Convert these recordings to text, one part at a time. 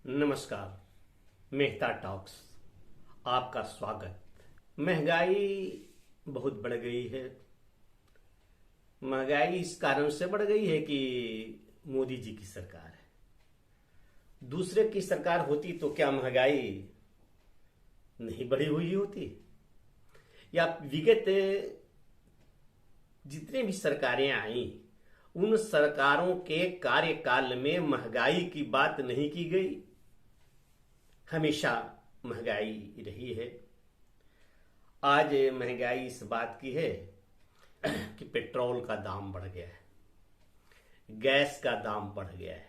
नमस्कार। मेहता टॉक्स आपका स्वागत। महंगाई बहुत बढ़ गई है। महंगाई इस कारण से बढ़ गई है कि मोदी जी की सरकार है। दूसरे की सरकार होती तो क्या महंगाई नहीं बढ़ी हुई होती? या विगत जितने भी सरकारें आई उन सरकारों के कार्यकाल में महंगाई की बात नहीं की गई? हमेशा महंगाई रही है। आज महंगाई इस बात की है कि पेट्रोल का दाम बढ़ गया है, गैस का दाम बढ़ गया है।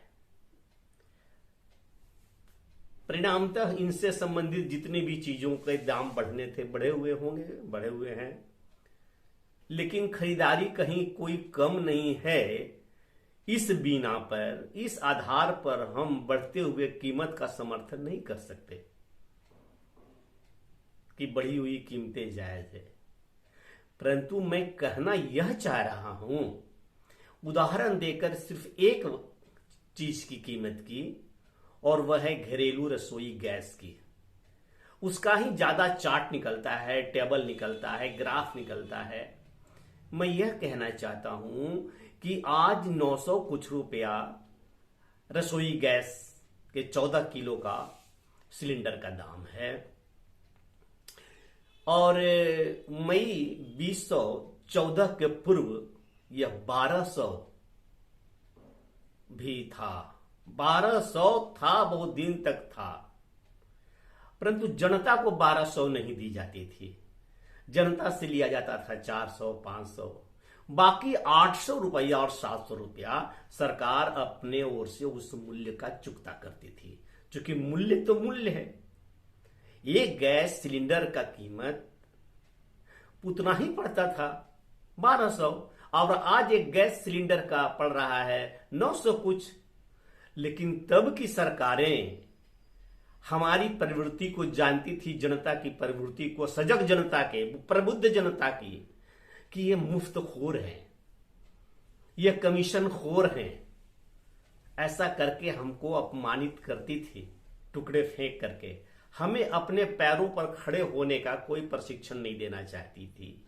परिणामतः इनसे संबंधित जितने भी चीजों के दाम बढ़ने थे बढ़े हुए होंगे, बढ़े हुए हैं, लेकिन खरीदारी कहीं कोई कम नहीं है। इस बिना पर, इस आधार पर हम बढ़ते हुए कीमत का समर्थन नहीं कर सकते कि बढ़ी हुई कीमतें जायज है। परंतु मैं कहना यह चाह रहा हूं, उदाहरण देकर सिर्फ एक चीज की कीमत की, और वह है घरेलू रसोई गैस की। उसका ही ज्यादा चार्ट निकलता है, टेबल निकलता है, ग्राफ निकलता है। मैं यह कहना चाहता हूं कि आज 900 कुछ रुपया रसोई गैस के 14 किलो का सिलेंडर का दाम है, और मई 2014 के पूर्व यह 1200 भी था। 1200 था, बहुत दिन तक था। परंतु जनता को 1200 नहीं दी जाती थी। जनता से लिया जाता था 400, 500, बाकी 800 रुपया और 700 रुपया सरकार अपने ओर से उस मूल्य का चुकता करती थी। क्योंकि मूल्य तो मूल्य है। एक गैस सिलेंडर का कीमत उतना ही पड़ता था, 1200, और आज एक गैस सिलेंडर का पड़ रहा है 900 कुछ। लेकिन तब की सरकारें हमारी प्रवृत्ति को जानती थी, जनता की प्रवृत्ति को, सजग जनता के, प्रबुद्ध जनता की, कि ये मुफ्तखोर हैं, ये कमीशन खोर हैं। ऐसा करके हमको अपमानित करती थी, टुकड़े फेंक करके। हमें अपने पैरों पर खड़े होने का कोई प्रशिक्षण नहीं देना चाहती थी,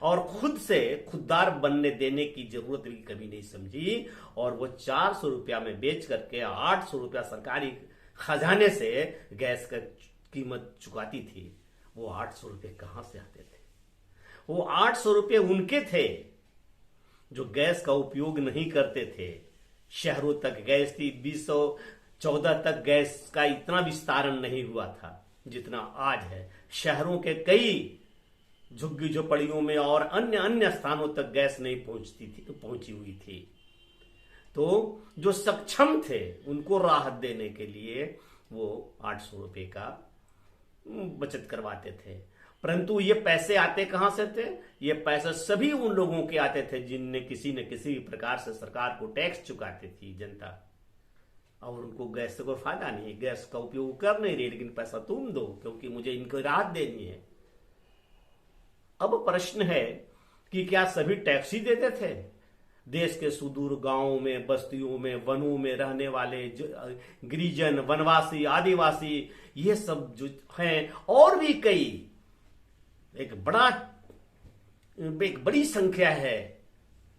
और खुद से खुददार बनने देने की जरूरत भी कभी नहीं समझी। और वो 400 रुपया में बेच करके 800 रुपया सरकारी खजाने से गैस का कीमत चुकाती थी। वो 800 रुपये कहां से आते थे? वो 800 रुपये उनके थे जो गैस का उपयोग नहीं करते थे। शहरों तक गैस थी। 2014 तक गैस का इतना विस्तारण नहीं हुआ था जितना आज है। शहरों के कई झुग्गी झोपड़ियों में और अन्य अन्य स्थानों तक गैस नहीं पहुंची हुई थी। तो जो सक्षम थे उनको राहत देने के लिए वो 800 रुपये का बचत करवाते थे। परंतु ये पैसे आते कहां से थे? ये पैसे सभी उन लोगों के आते थे जिनने किसी न किसी प्रकार से सरकार को टैक्स चुकाती थी जनता, और उनको गैस से कोई फायदा नहीं है। गैस का उपयोग कर नहीं रही, लेकिन पैसा तुम दो क्योंकि मुझे इनको राहत देनी है। अब प्रश्न है कि क्या सभी टैक्स ही देते थे? देश के सुदूर गांवों में, बस्तियों में, वनों में रहने वाले गिरिजन, वनवासी, आदिवासी, ये सब जो हैं, और भी कई, एक बड़ी संख्या है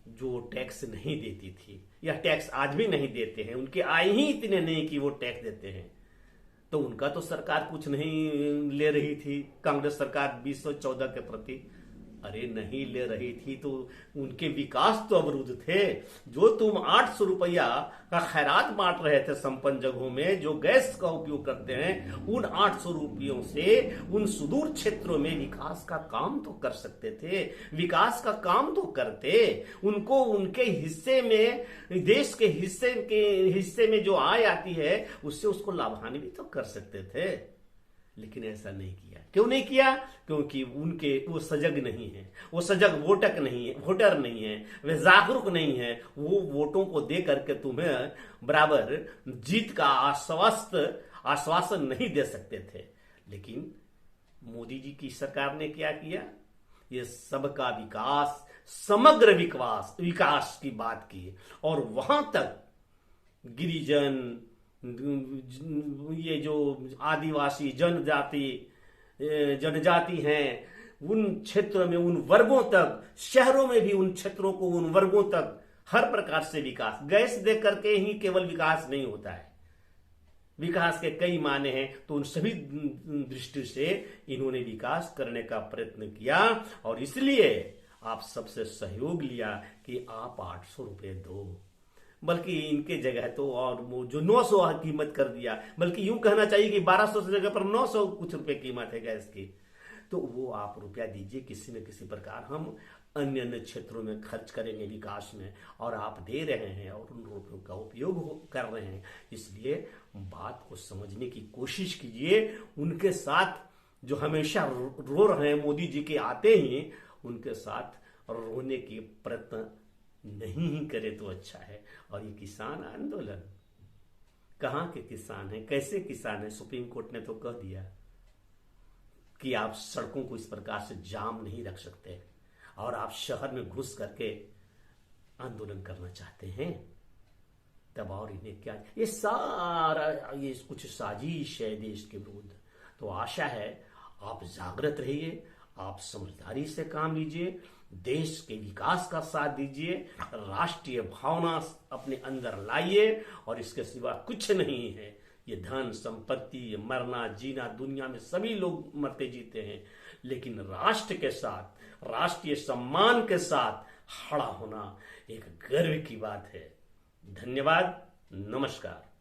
जो टैक्स नहीं देती थी, या टैक्स आज भी नहीं देते हैं। उनके आय ही इतने नहीं कि वो टैक्स देते हैं। तो उनका तो सरकार कुछ नहीं ले रही थी, कांग्रेस सरकार 2014 के प्रति। अरे नहीं ले रही थी तो उनके विकास तो अवरुद्ध थे। जो तुम 800 रुपया का खैरात बांट रहे थे संपन्न जगहों में, जो गैस का उपयोग करते हैं, उन 800 रुपयों से उन सुदूर क्षेत्रों में विकास का काम तो कर सकते थे। विकास का काम तो करते। उनको उनके हिस्से में, देश के हिस्से में जो आय आती है उससे उसको लाभान्वित तो कर सकते थे। लेकिन ऐसा नहीं किया। क्यों नहीं किया? क्योंकि वो सजग नहीं है, वो सजग वोटर नहीं है, वे जागरूक नहीं है। वो वोटों को दे करके तुम्हें बराबर जीत का आश्वासन नहीं दे सकते थे। लेकिन मोदी जी की सरकार ने क्या किया? ये सबका विकास, समग्र विकास की बात की, और वहां तक गिरिजन, ये जो आदिवासी जनजाति हैं, उन क्षेत्रों में उन वर्गों तक, शहरों में भी उन क्षेत्रों को, उन वर्गों तक हर प्रकार से विकास। गैस दे करके ही केवल विकास नहीं होता है, विकास के कई माने हैं। तो उन सभी दृष्टि से इन्होंने विकास करने का प्रयत्न किया और इसलिए आप सबसे सहयोग लिया कि आप 800 रुपये दो, बल्कि इनके जगह तो और वो जो 900 कीमत कर दिया, बल्कि यूं कहना चाहिए कि 1200 की जगह पर 900 कुछ रुपए कीमत है गैस की। तो वो आप रुपया दीजिए, किसी न किसी प्रकार हम अन्य अन्य क्षेत्रों में खर्च करेंगे विकास में, और आप दे रहे हैं और उन रुपयों का उपयोग कर रहे हैं। इसलिए बात को समझने की कोशिश कीजिए। उनके साथ जो हमेशा रो रहे हैं मोदी जी के आते ही, उनके साथ रोने के प्रयत्न नहीं ही करे तो अच्छा है। और ये किसान आंदोलन, कहाँ के किसान हैं, कैसे किसान हैं? सुप्रीम कोर्ट ने तो कह दिया कि आप सड़कों को इस प्रकार से जाम नहीं रख सकते, और आप शहर में घुस करके आंदोलन करना चाहते हैं, तब और इन्हें क्या, ये सारा ये कुछ साजिश है देश के विरुद्ध। तो आशा है आप जागृत रहिए, आप समझदारी से काम लीजिए, देश के विकास का साथ दीजिए, राष्ट्रीय भावना अपने अंदर लाइए, और इसके सिवा कुछ नहीं है। ये धन संपत्ति, ये मरना जीना, दुनिया में सभी लोग मरते जीते हैं, लेकिन राष्ट्र के साथ, राष्ट्रीय सम्मान के साथ खड़ा होना एक गर्व की बात है। धन्यवाद, नमस्कार।